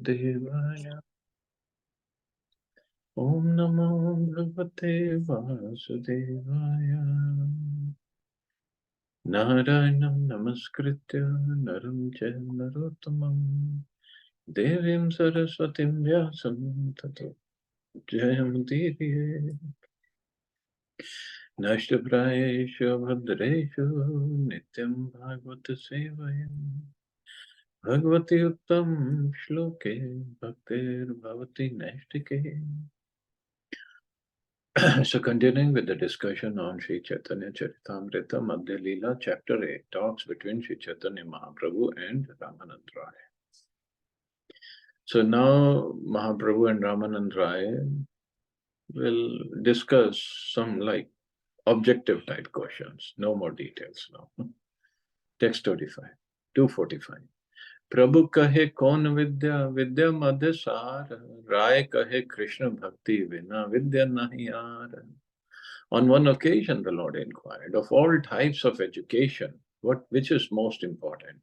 Devaya. Om Namo Bhagavate Vasudevaya. Narayanam Namaskritya Naram Chaiva Narottamam Devim Saraswatim Vyasam Tato Jayamudiriye. Nashtaprayeshu Bhadreshu Nityam Bhagavata Sevayam Bhagavati Uttam Shloke Bhaktir Bhavati Naistike. So continuing with the discussion on Sri Chaitanya Charitamrita, Madhya Lila, chapter 8, talks between Sri Chaitanya Mahaprabhu and Ramanand Rai. So now Mahaprabhu and Ramanand Rai will discuss some like objective type questions, no more details now. Text 245. Prabhu kahe kaun vidya, vidya madhya sar, Rai kahe Krishna bhakti vina, vidya nahi aar. On one occasion, the Lord inquired, of all types of education, which is most important?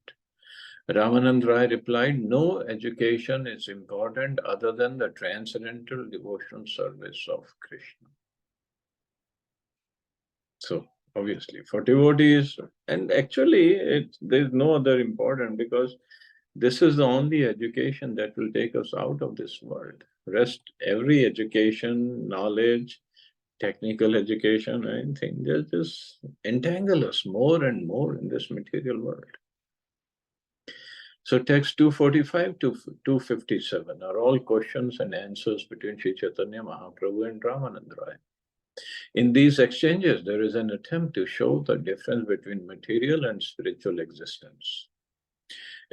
Ramanand Rai replied, no education is important other than the transcendental devotional service of Krishna. So, obviously, for devotees, and actually, there's no other important because this is the only education that will take us out of this world. Rest, every education, knowledge, technical education, anything, they just entangle us more and more in this material world. So text 245 to 257 are all questions and answers between Sri Chaitanya Mahaprabhu and Ramanand Rai. In these exchanges, there is an attempt to show the difference between material and spiritual existence.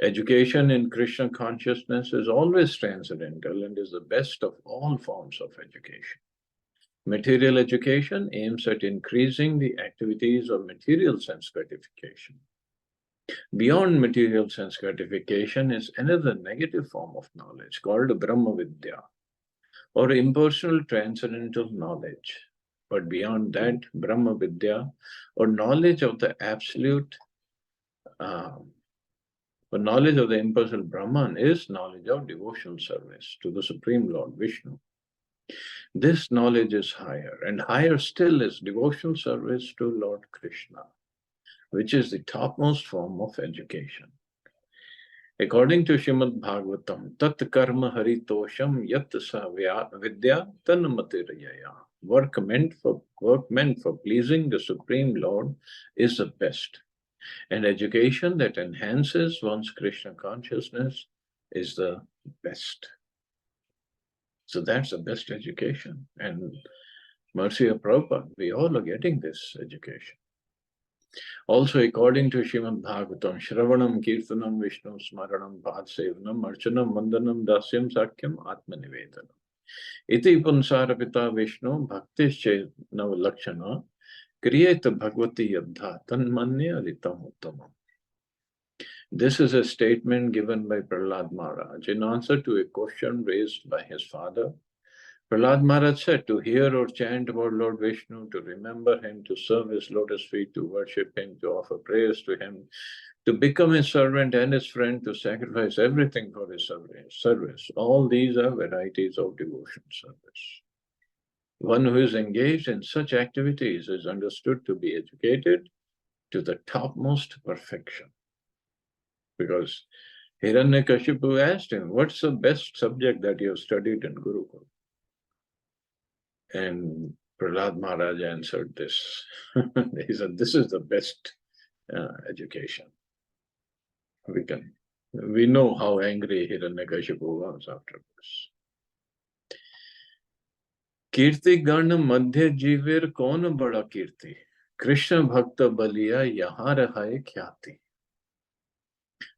Education in Krishna consciousness is always transcendental and is the best of all forms of education. Material education aims at increasing the activities of material sense gratification. Beyond material sense gratification is another negative form of knowledge called Brahma Vidya, or impersonal transcendental knowledge. But beyond that, Brahma Vidya, or knowledge of the absolute, or knowledge of the impersonal Brahman, is knowledge of devotional service to the Supreme Lord Vishnu. This knowledge is higher, and higher still is devotional service to Lord Krishna, which is the topmost form of education. According to Srimad Bhagavatam, Tat karma haritosham yat sa vidya tanmatirayaya. Work meant for pleasing the Supreme Lord is the best, and education that enhances one's Krishna consciousness is the best. So that's the best education. And mercy of Prabhupada, we all are getting this education. Also, according to Srimad Bhagavatam, Shravanam, Kirtanam, Vishnu, Smaranam, Padsevanam, Archanam, Vandanam, Dasyam, Sakyam, Atmanivedanam. Iti Punsarapita Vishnu, Bhaktische Navalakshana, Kriyeta Bhagavati Yadha, Tanmanya Ritam Uttamam. This is a statement given by Prahlad Maharaj in answer to a question raised by his father. Prahlad Maharaj said, to hear or chant about Lord Vishnu, to remember him, to serve his lotus feet, to worship him, to offer prayers to him, to become his servant and his friend, to sacrifice everything for his service. All these are varieties of devotion service. One who is engaged in such activities is understood to be educated to the topmost perfection. Because Hiranyakashipu asked him, what's the best subject that you have studied in Gurukul? And Prahlad Maharaj answered this. He said, this is the best education. We know how angry Hiranyakashipu was after this. Kirti Gana Madhya Jivir Kaun Bada Kirti? Krishna Bhakta Baliya Yahan Rahaye Khyati.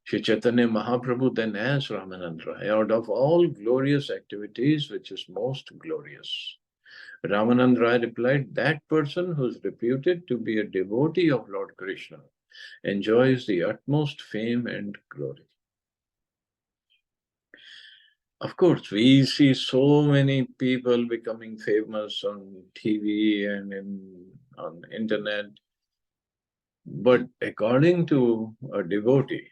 Sri Chaitanya Mahaprabhu then asked Ramanand Rai, out of all glorious activities, which is most glorious? Ramanand Rai replied, that person who is reputed to be a devotee of Lord Krishna enjoys the utmost fame and glory. Of course, we see so many people becoming famous on TV and on internet. But according to a devotee,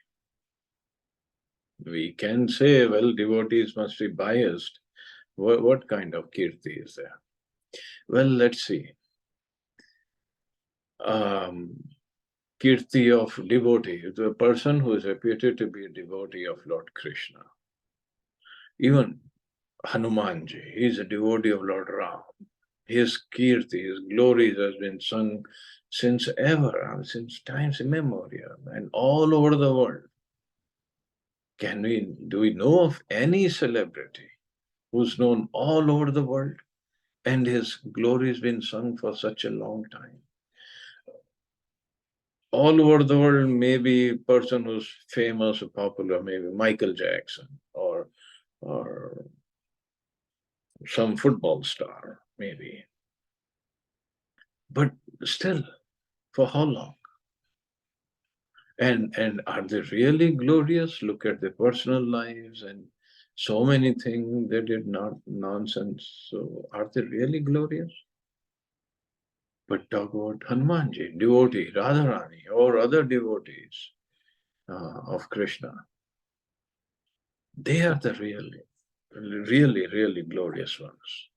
We can say, well, devotees must be biased. What kind of kirti is there? Well, let's see. Um, kirti of devotee, the person who is reputed to be a devotee of Lord Krishna. Even Hanumanji, he is a devotee of Lord Ram. His kirti, his glories has been sung since ever, since times immemorial, and all over the world. Do we know of any celebrity who's known all over the world and his glory has been sung for such a long time? All over the world, maybe a person who's famous or popular, maybe Michael Jackson or some football star, maybe. But still, for how long? And are they really glorious? Look at their personal lives and so many things they did not nonsense. So are they really glorious? But talk about Hanumanji, devotee, Radharani, or other devotees of Krishna. They are the really glorious ones.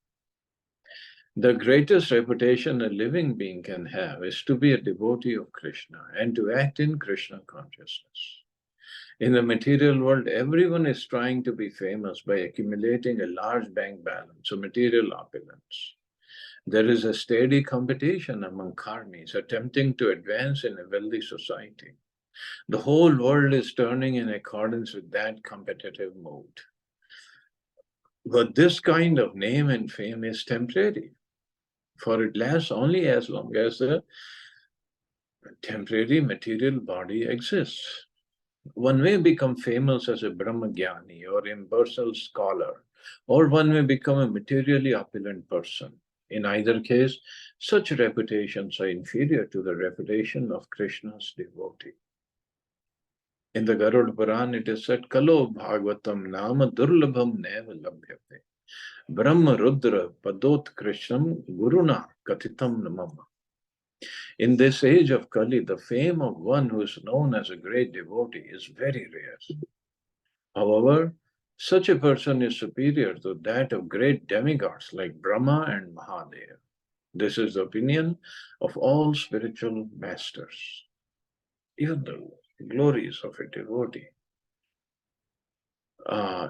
The greatest reputation a living being can have is to be a devotee of Krishna and to act in Krishna consciousness. In the material world, everyone is trying to be famous by accumulating a large bank balance or material opulence. There is a steady competition among karmis attempting to advance in a wealthy society. The whole world is turning in accordance with that competitive mood. But this kind of name and fame is temporary, for it lasts only as long as the temporary material body exists. One may become famous as a Brahmagyani or impersonal scholar, or one may become a materially opulent person. In either case, such reputations are inferior to the reputation of Krishna's devotee. In the Garuda Puran, it is said, Kalo Bhagavatam Nama Durlabham Neva Labhyate. Brahma Rudra Padot Krishnam Guruna Katitam Namama. In this age of Kali, the fame of one who is known as a great devotee is very rare. However, such a person is superior to that of great demigods like Brahma and Mahadev. This is the opinion of all spiritual masters. Even the glories of a devotee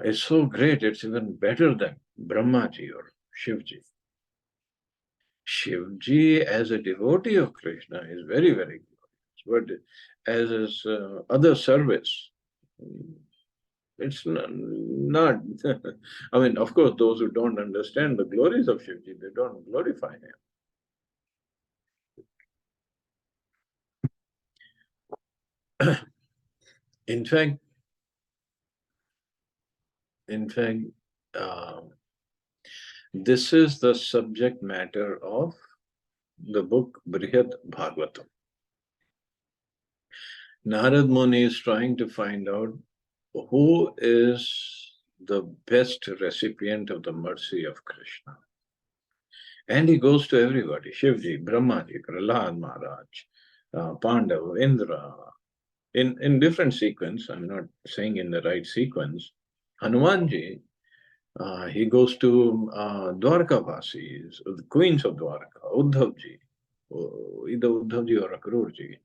is so great, it's even better than Brahmaji or Shivji. Shivji, as a devotee of Krishna, is very glorious, but as his other service, it's not I mean, of course, those who don't understand the glories of Shivji, they don't glorify him. In fact, in fact, uh, this is the subject matter of the book Brihad Bhagavatam. Narad Muni is trying to find out who is the best recipient of the mercy of Krishna. And he goes to everybody, Shivji, Brahmaji, Prahlad Maharaj, Pandav, Indra, in different sequence. I'm not saying in the right sequence. Hanumanji, he goes to Dwarkavasis, the queens of Dwarka, Uddhavji, either Uddhavji or Akrurji.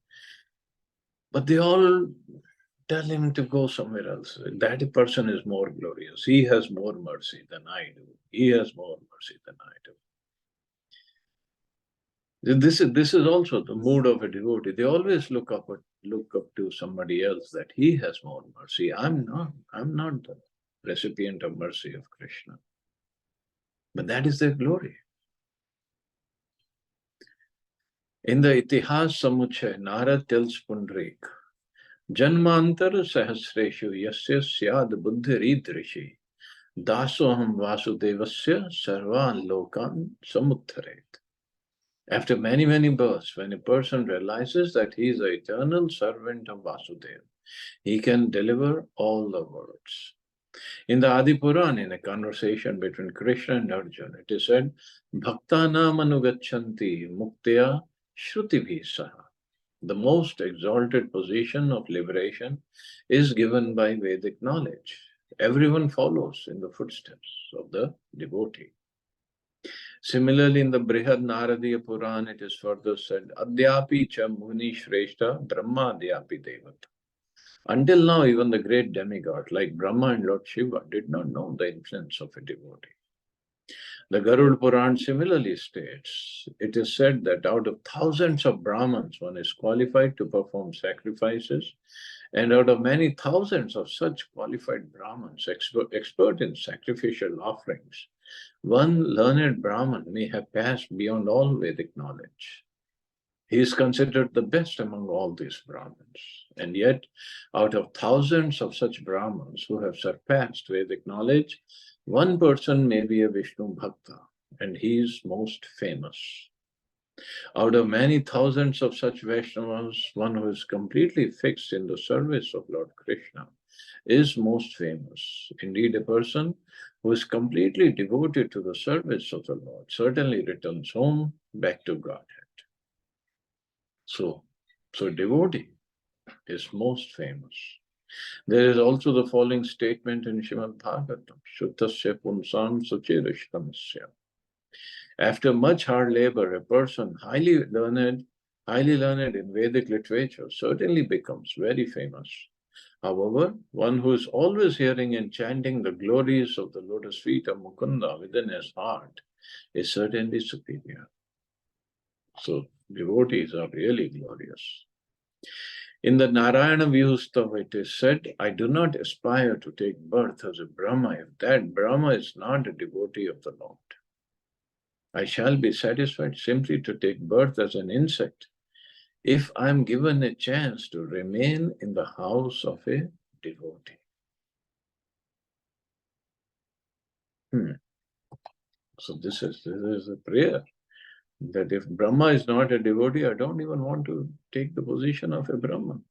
But they all tell him to go somewhere else. That person is more glorious. He has more mercy than I do. He has more mercy than I do. This is also the mood of a devotee. They always look up to somebody else that he has more mercy. I'm not the recipient of mercy of Krishna. But that is their glory. In the Itihas Samuchay, Narad tells Pundrik, Janmantar Sahasreshu Yasya Syad Buddhiridrishi Dasoham Vasudevasya Sarvan Lokan Samutharet. After many births, when a person realizes that he is the eternal servant of Vasudeva, he can deliver all the worlds. In the Adi Puran, in a conversation between Krishna and Arjuna, it is said, Bhaktanam anugachanti muktya shrutibhi saha. The most exalted position of liberation is given by Vedic knowledge. Everyone follows in the footsteps of the devotee. Similarly, in the Brihad Naradiya Puran, it is further said, Adyapi cha muni shreshta brahma adyapi devata. Until now, even the great demigod like Brahma and Lord Shiva did not know the influence of a devotee. The Garud Puran similarly states, it is said that out of thousands of Brahmins, one is qualified to perform sacrifices, and out of many thousands of such qualified Brahmins, expert in sacrificial offerings, one learned Brahman may have passed beyond all Vedic knowledge. He is considered the best among all these Brahmins. And yet, out of thousands of such Brahmins who have surpassed Vedic knowledge, one person may be a Vishnu Bhakta, and he is most famous. Out of many thousands of such Vaishnavas, one who is completely fixed in the service of Lord Krishna is most famous. Indeed, a person who is completely devoted to the service of the Lord certainly returns home back to Godhead. So devotee is most famous. There is also the following statement in Srimad Bhagavatam, Shuttasya punsam suchirishtamasya. After much hard labor, a person highly learned in Vedic literature certainly becomes very famous. However, one who is always hearing and chanting the glories of the lotus feet of Mukunda within his heart is certainly superior. So devotees are really glorious. In the Narayana Vyuhastava, it is said, I do not aspire to take birth as a Brahma if that Brahma is not a devotee of the Lord. I shall be satisfied simply to take birth as an insect if I am given a chance to remain in the house of a devotee. So this is a prayer that if Brahma is not a devotee, I don't even want to take the position of a Brahman.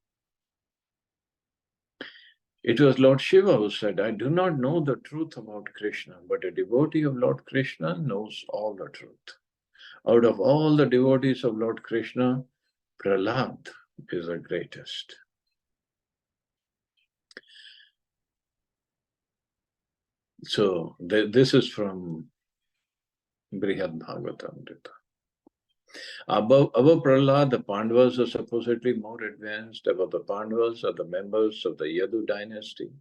It was Lord Shiva who said, I do not know the truth about Krishna, but a devotee of Lord Krishna knows all the truth. Out of all the devotees of Lord Krishna, Prahlad is the greatest. So this is from Brihad Bhagavatamrita. Above Prahlad, the Pandavas are supposedly more advanced. Above the Pandavas are the members of the Yadu dynasty,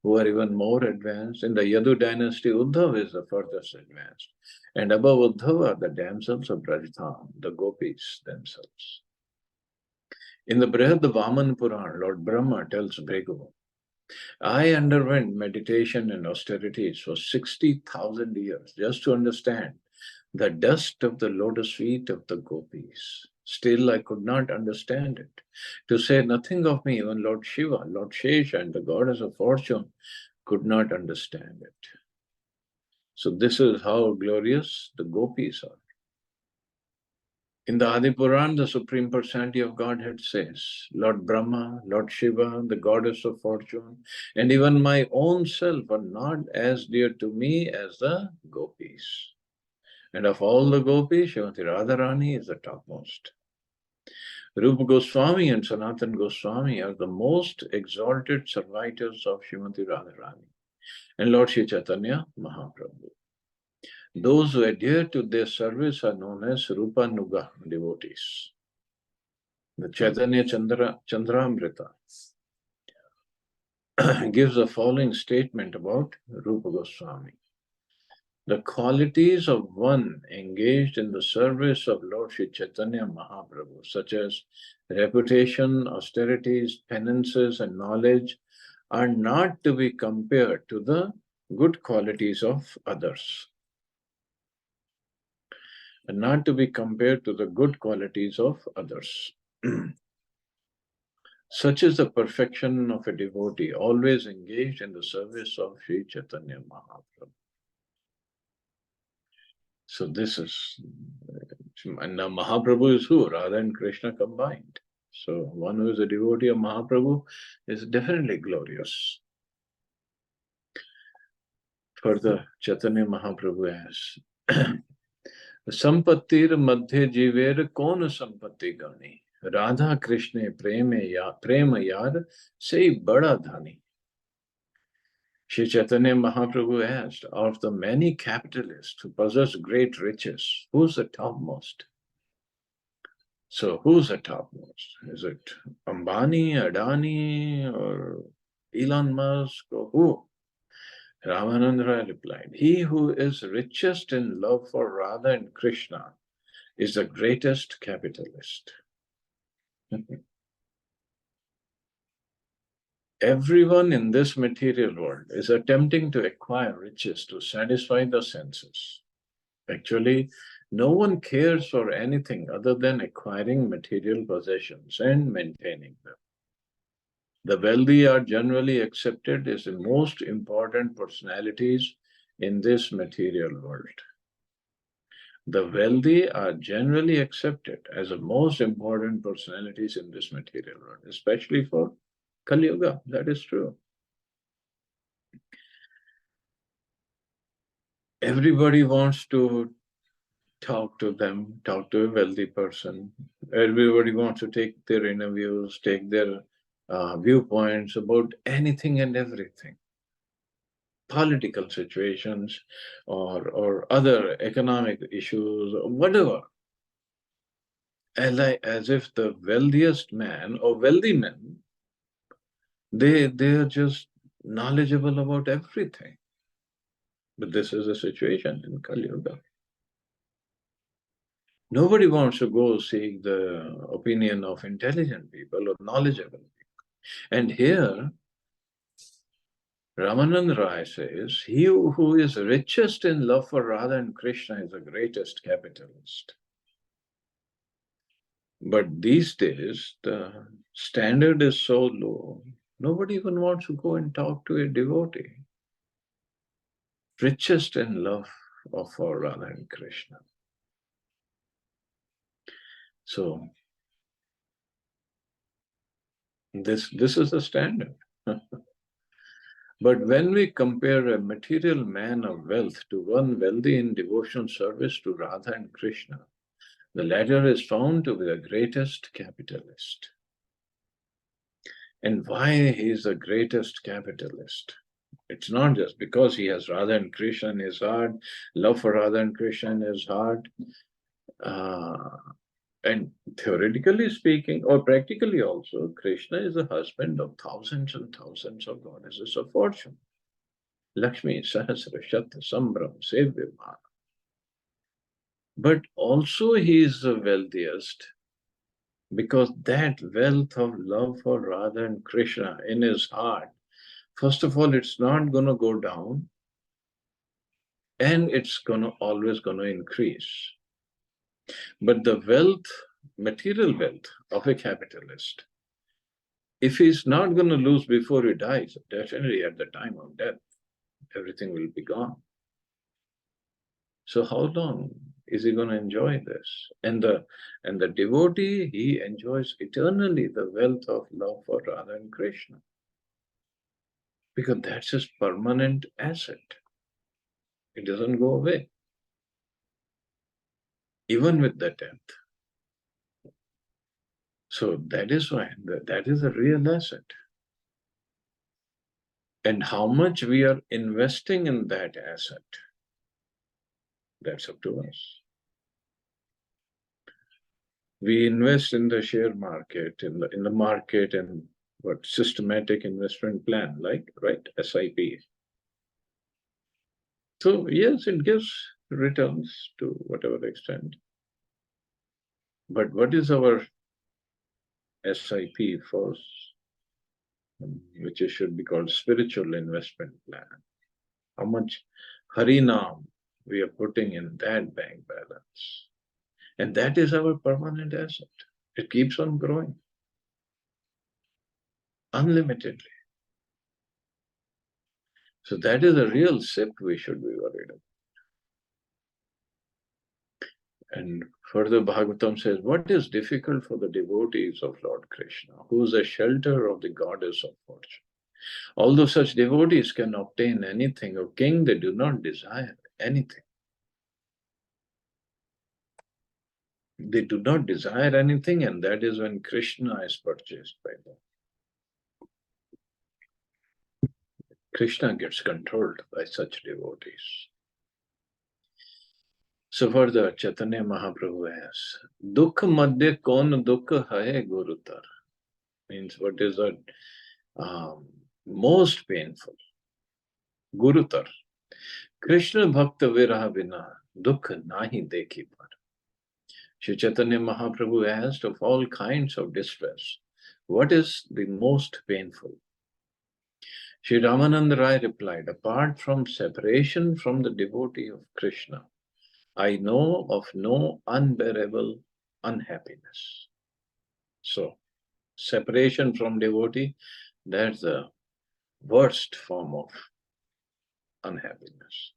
who are even more advanced. In the Yadu dynasty, Uddhav is the furthest advanced. And above Uddhav are the damsels of Brajadham, the gopis themselves. In the Brihad Vaman Puran, Lord Brahma tells Bhrigu, I underwent meditation and austerities for 60,000 years just to understand the dust of the lotus feet of the gopis. Still, I could not understand it. To say nothing of me, even Lord Shiva, Lord Shesha, and the goddess of fortune could not understand it. So this is how glorious the gopis are. In the Adi Puran, the Supreme Personality of Godhead says, Lord Brahma, Lord Shiva, the goddess of fortune, and even my own self are not as dear to me as the gopis. And of all the gopis, Srimati Radharani is the topmost. Rupa Goswami and Sanatan Goswami are the most exalted servitors of Srimati Radharani and Lord Shri Chaitanya Mahaprabhu. Those who adhere to their service are known as Rupa Nuga devotees. The Chaitanya Chandramrita gives the following statement about Rupa Goswami. The qualities of one engaged in the service of Lord Shri Chaitanya Mahaprabhu, such as reputation, austerities, penances, and knowledge, are not to be compared to the good qualities of others. And not to be compared to the good qualities of others. Such is the perfection of a devotee, always engaged in the service of Shri Chaitanya Mahaprabhu. So this is, and now Mahaprabhu is who? Radha and Krishna combined. So one who is a devotee of Mahaprabhu is definitely glorious. Further, Chaitanya Mahaprabhu asks, Sampattir madhya jiver kona sampatti gani. Radha Krishna prema yar say bada dhani. Shri Chaitanya Mahaprabhu asked, of the many capitalists who possess great riches, who's the topmost? So who's the topmost? Is it Ambani, Adani, or Elon Musk, or who? Ramananda replied, he who is richest in love for Radha and Krishna is the greatest capitalist. Everyone in this material world is attempting to acquire riches to satisfy the senses. Actually, no one cares for anything other than acquiring material possessions and maintaining them. The wealthy are generally accepted as the most important personalities in this material world. The wealthy are generally accepted as the most important personalities in this material world, especially for Kali Yuga. That is true. Everybody wants to talk to them, talk to a wealthy person. Everybody wants to take their interviews, take their viewpoints about anything and everything. Political situations or other economic issues, or whatever. As if the wealthiest man or wealthy men, they're just knowledgeable about everything. But this is the situation in Kali Yuga. Nobody wants to go seek the opinion of intelligent people or knowledgeable people. And here, Ramanand Rai says, he who is richest in love for Radha and Krishna is the greatest capitalist. But these days, the standard is so low, nobody even wants to go and talk to a devotee. Richest in love for Radha and Krishna. So, this is the standard. But when we compare a material man of wealth to one wealthy in devotional service to Radha and Krishna, the latter is found to be the greatest capitalist. And why he is the greatest capitalist? It's not just because he has Radha and Krishna in his heart, love for Radha and Krishna in his heart. And theoretically speaking, or practically also, Krishna is the husband of thousands and thousands of goddesses of fortune. Lakshmi, Sahasra, Shat, Sambram, Sevyama. But also he is the wealthiest because that wealth of love for Radha and Krishna in his heart, first of all, it's not going to go down and it's always going to increase. But the wealth, material wealth of a capitalist, if he's not going to lose before he dies, definitely at the time of death, everything will be gone. So how long is he going to enjoy this? And the devotee, he enjoys eternally the wealth of love for Radha and Krishna. Because that's his permanent asset. It doesn't go away. Even with the death. So that is why that is a real asset. And how much we are investing in that asset, that's up to us. We invest in the share market, in the market, and what systematic investment plan, like right SIP. So yes, it gives returns to whatever extent. But what is our SIP for, which should be called spiritual investment plan? How much Harinam we are putting in that bank balance? And that is our permanent asset. It keeps on growing unlimitedly. So that is a real SIP we should be worried about. And further, Bhagavatam says, what is difficult for the devotees of Lord Krishna, who is a shelter of the goddess of fortune? Although such devotees can obtain anything, O king, they do not desire anything. They do not desire anything, and that is when Krishna is purchased by them. Krishna gets controlled by such devotees. So further, Chaitanya Mahaprabhu asks, Dukh madhya kon dukh hai gurutar? Means what is that most painful? Gurutar. Krishna bhakta viraha vina dukh nahi dekhi par. Shri Chaitanya Mahaprabhu asked of all kinds of distress, what is the most painful? Shri Ramananda Rai replied, apart from separation from the devotee of Krishna, I know of no unbearable unhappiness. So, separation from devotee, that's the worst form of unhappiness.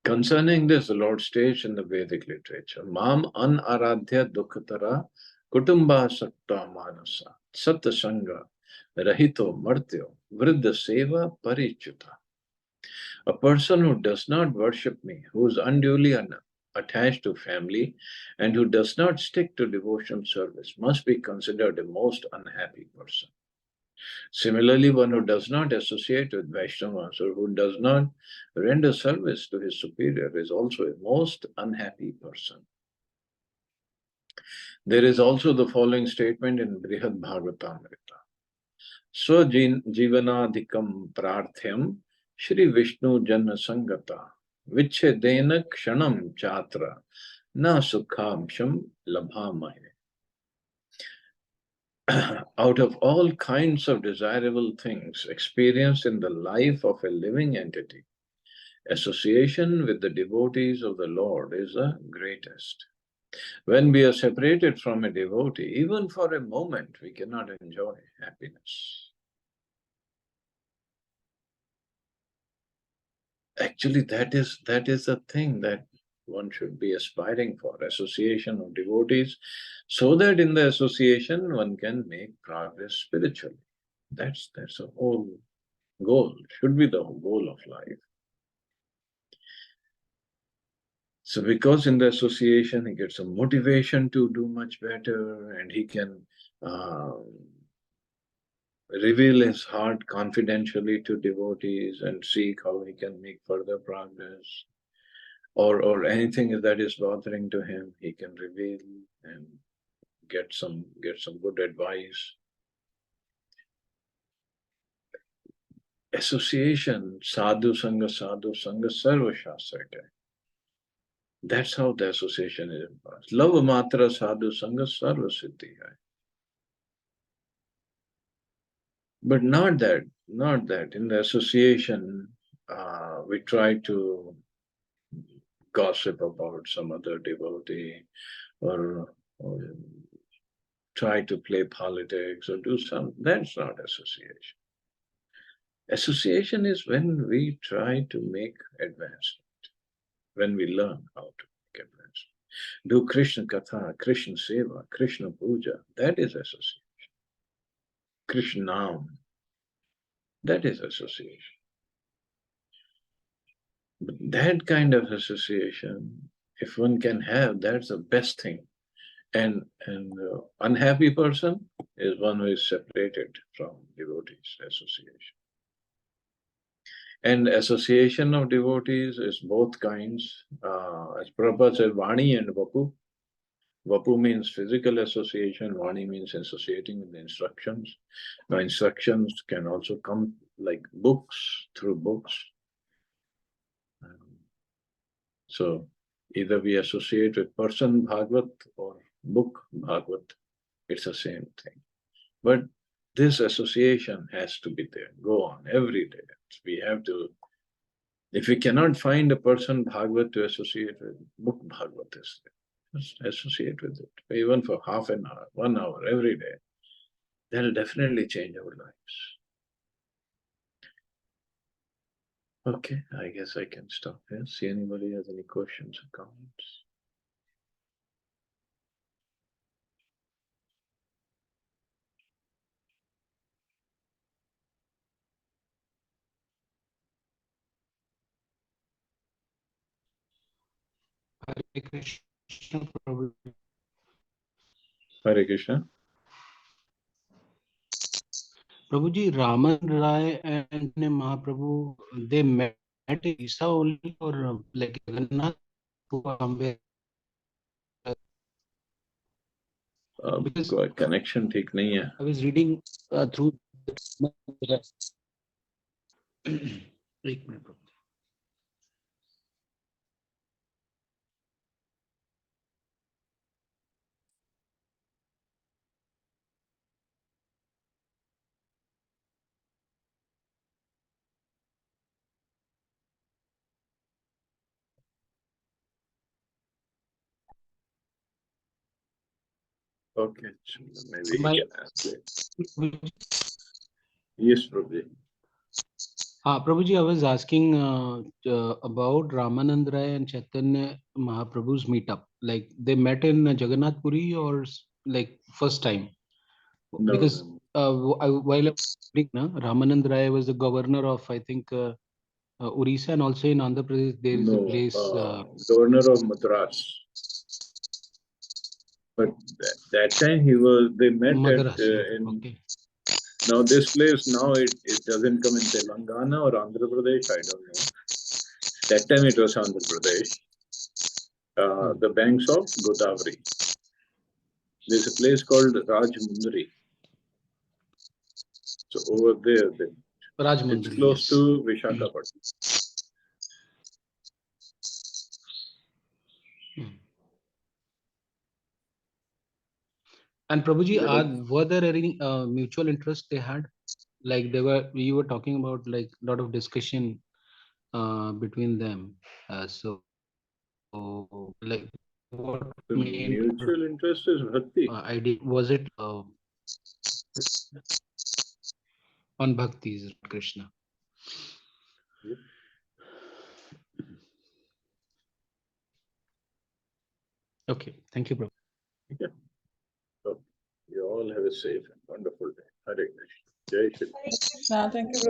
Concerning this, the Lord states in the Vedic literature, Mam anaradhya dukhatara kutumba sakta manasa satasanga rahito martyo vriddha seva parichuta. A person who does not worship me, who is unduly attached to family, and who does not stick to devotion service must be considered a most unhappy person. Similarly, one who does not associate with Vaishnavas or who does not render service to his superior is also a most unhappy person. There is also the following statement in Brihad Bhagavatamrita. Jivanadikam prarthyam Shri Vishnu Janna Sangata Vichedena Kshanam Chatra Na Sukhamsham Labhamahe. Out of all kinds of desirable things experienced in the life of a living entity, association with the devotees of the Lord is the greatest. When we are separated from a devotee, even for a moment, we cannot enjoy happiness. Actually, that is the thing that one should be aspiring for, association of devotees, so that in the association one can make progress spiritually. That's the whole goal, should be the goal of life. So because in the association he gets a motivation to do much better, and he can reveal his heart confidentially to devotees and seek how he can make further progress, or anything that is bothering to him, he can reveal and get some good advice. Association, sadhu sanga sarva shastra. That's how the association is imposed. Lava matra sadhu sanga sarva siddhi hai. But not that. In the association, we try to gossip about some other devotee, or try to play politics or do some. That's not association. Association is when we try to make advancement, when we learn how to make advancement. Do Krishna Katha, Krishna Seva, Krishna Puja, that is association. Krishna Nam, that is association. But that kind of association, if one can have, that's the best thing. And unhappy person is one who is separated from devotees association. And association of devotees is both kinds. As Prabhupada said, Vani and Vapu. Vapu means physical association, Vani means associating with the instructions. Now, instructions can also come like books, through books. So, either we associate with person Bhagavat or book Bhagavat, it's the same thing. But this association has to be there, go on every day. We have to, if we cannot find a person Bhagavat to associate with, book Bhagavat is there. Just associate with it, even for half an hour, 1 hour every day. That'll definitely change our lives. Okay, I guess I can stop here. See anybody has any questions or comments? Hare Krishna. Hare Krishna. Prabhuji, Raman Rai and Mahaprabhu, they met in Isa only, or like Jagannath somewhere? Because Connection ठीक नहीं है. I was reading through. एक minute, Prabhuji. Okay, maybe My, he can ask it. Yes, Prabhuji. Prabhuji, I was asking about Ramanand Rai and Chaitanya Mahaprabhu's meetup. Like they met in Jagannath Puri or like first time? No, Because no. while I was reading, Ramanand Rai was the governor of, I think, Orissa, and also in Andhra Pradesh there is a No, place. Governor of Madras. But that time they met at Madras. in. Okay. Now this place, now it doesn't come in Telangana or Andhra Pradesh, I don't know. That time it was Andhra Pradesh. The banks of Godavari. There's a place called Rajmundri. So over there, it's Rajmundri, close yes. to Vishakhapatnam. And Prabhuji, They have- were there any mutual interest they had? Like we were talking about like a lot of discussion between them. Like what The main mutual interest is bhakti. idea was it on bhakti, Krishna? Yep. Okay, thank you, Prabhu. Okay. So you all have a safe and wonderful day. Hare Krishna. Jai Shri. Thank you.